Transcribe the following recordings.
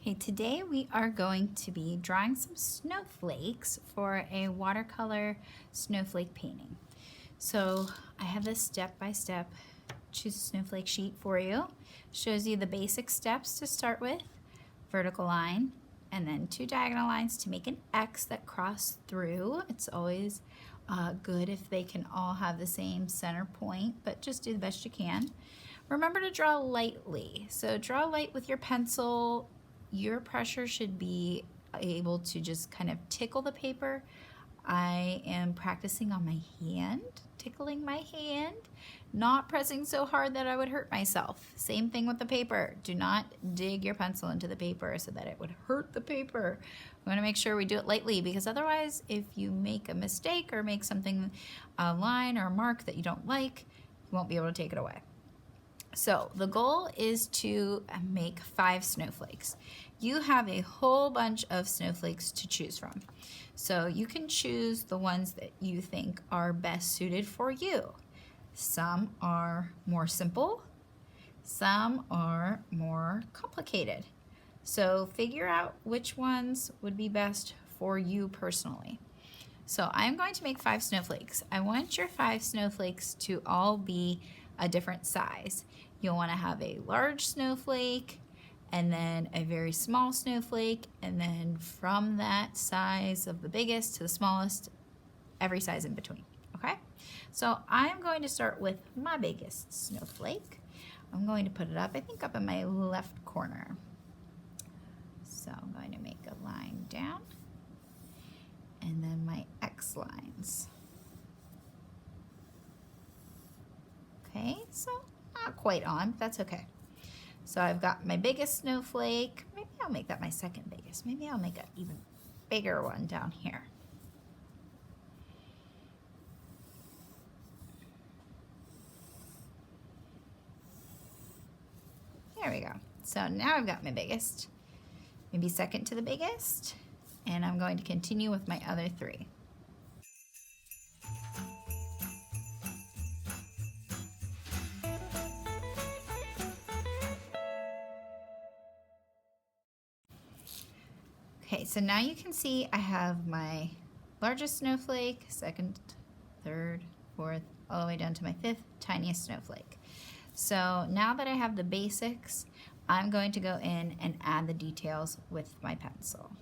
Okay, today we are going to be drawing some snowflakes for a watercolor snowflake painting. So I have this step-by-step choose a snowflake sheet for you. Shows you the basic steps to start with, vertical line, and then 2 diagonal lines to make an X that cross through. It's always good if they can all have the same center point, but just do the best you can. Remember to draw lightly. So draw light with your pencil. Your pressure should be able to just kind of tickle the paper. I am practicing on my hand, tickling my hand, not pressing so hard that I would hurt myself. Same thing with the paper. Do not dig your pencil into the paper so that it would hurt the paper. We want to make sure we do it lightly, because otherwise if you make a mistake or make something, a line or a mark that you don't like, you won't be able to take it away. So the goal is to make 5 snowflakes. You have a whole bunch of snowflakes to choose from. So you can choose the ones that you think are best suited for you. Some are more simple, some are more complicated. So figure out which ones would be best for you personally. So I'm going to make 5 snowflakes. I want your 5 snowflakes to all be a different size. You'll want to have a large snowflake, and then a very small snowflake, and then from that size of the biggest to the smallest, every size in between, okay? So I'm going to start with my biggest snowflake. I'm going to put it up, I think up in my left corner. So I'm going to make a line down, and then my X lines. Okay, so not quite on, but that's okay. So I've got my biggest snowflake. Maybe I'll make that my second biggest. Maybe I'll make an even bigger one down here. There we go. So now I've got my biggest, maybe second to the biggest, and I'm going to continue with my other 3. Okay, so now you can see I have my largest snowflake, second, third, fourth, all the way down to my 5th tiniest snowflake. So now that I have the basics, I'm going to go in and add the details with my pencil.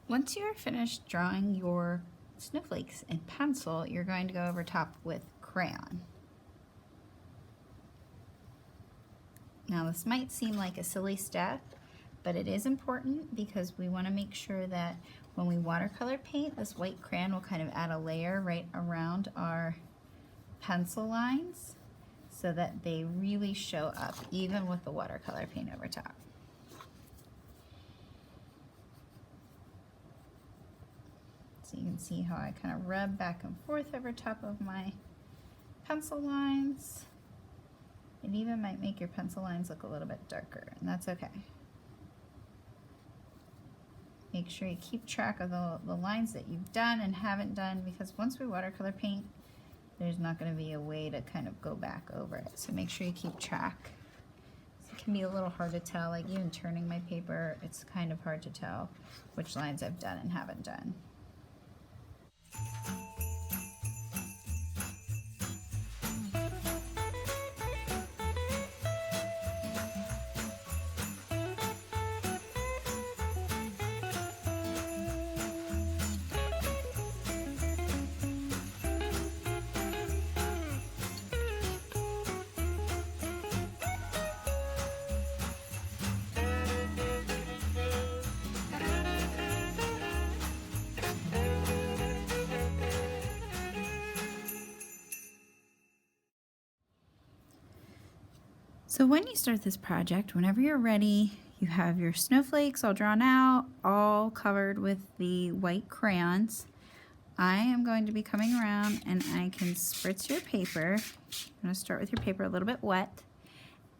Once you're finished drawing your snowflakes in pencil, you're going to go over top with crayon. Now this might seem like a silly step, but it is important because we want to make sure that when we watercolor paint, this white crayon will kind of add a layer right around our pencil lines so that they really show up even with the watercolor paint over top. So you can see how I kind of rub back and forth over top of my pencil lines. It even might make your pencil lines look a little bit darker, and that's okay. Make sure you keep track of the lines that you've done and haven't done, because once we watercolor paint, there's not going to be a way to kind of go back over it. So make sure you keep track. It can be a little hard to tell, like even turning my paper, it's kind of hard to tell which lines I've done and haven't done. So when you start this project, whenever you're ready, you have your snowflakes all drawn out, all covered with the white crayons. I am going to be coming around and I can spritz your paper. I'm going to start with your paper a little bit wet.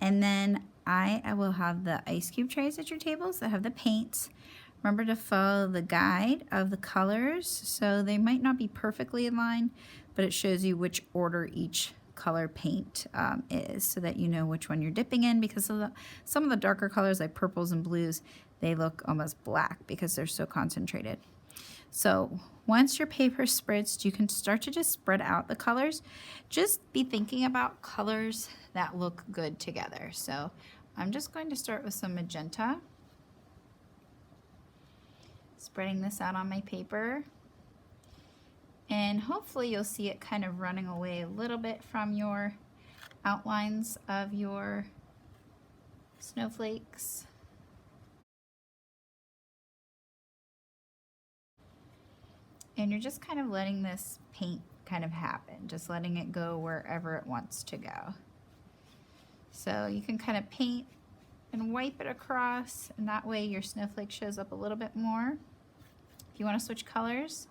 And then I will have the ice cube trays at your tables that have the paints. Remember to follow the guide of the colors, so they might not be perfectly in line, but it shows you which order each color paint is, so that you know which one you're dipping in, because of some of the darker colors like purples and blues, they look almost black because they're so concentrated. So once your paper is spritzed, you can start to just spread out the colors. Just be thinking about colors that look good together. So I'm just going to start with some magenta. Spreading this out on my paper. And hopefully you'll see it kind of running away a little bit from your outlines of your snowflakes. And you're just kind of letting this paint kind of happen, just letting it go wherever it wants to go. So you can kind of paint and wipe it across, and that way your snowflake shows up a little bit more. If you want to switch colors,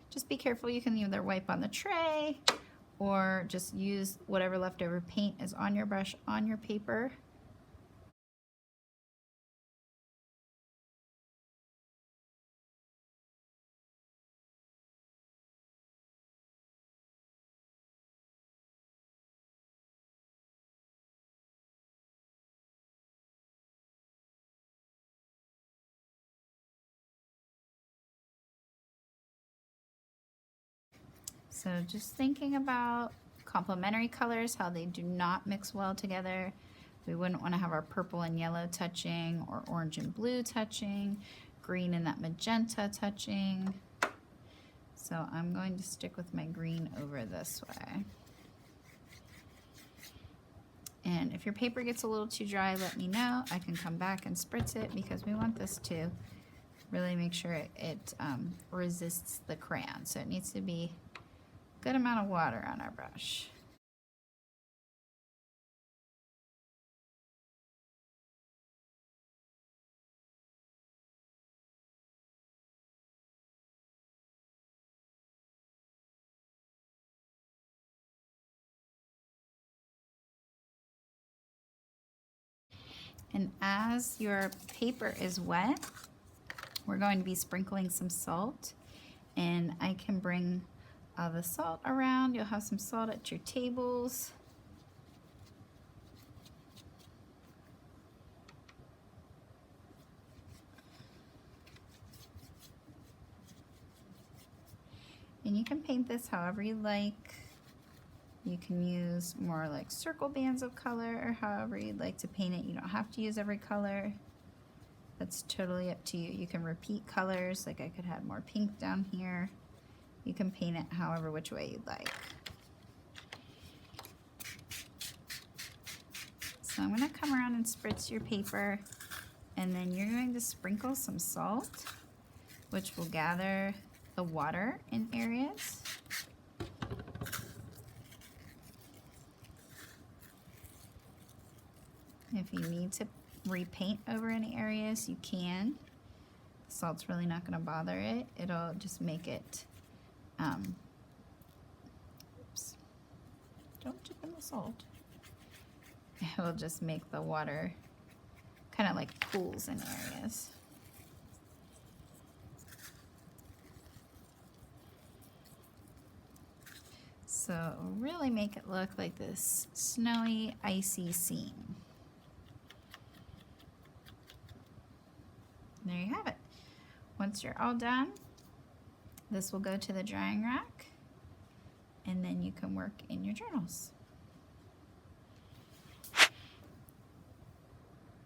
just be careful. You can either wipe on the tray or just use whatever leftover paint is on your brush on your paper. So just thinking about complementary colors, how they do not mix well together. We wouldn't want to have our purple and yellow touching, or orange and blue touching, green and that magenta touching. So I'm going to stick with my green over this way. And if your paper gets a little too dry, let me know. I can come back and spritz it, because we want this to really make sure it resists the crayon. So it needs to be good amount of water on our brush. And as your paper is wet, we're going to be sprinkling some salt, and I can bring the salt around. You'll have some salt at your tables. And you can paint this however you like. You can use more like circle bands of color, or however you'd like to paint it. You don't have to use every color. That's totally up to you. You can repeat colors, like I could have more pink down here. You can paint it however which way you'd like. So I'm going to come around and spritz your paper, and then you're going to sprinkle some salt, which will gather the water in areas. If you need to repaint over any areas, you can. The salt's really not going to bother it. It'll just make it, oops, don't dip in the salt. It will just make the water kind of like pools in areas. So really make it look like this snowy, icy scene. There you have it. Once you're all done, this will go to the drying rack, and then you can work in your journals.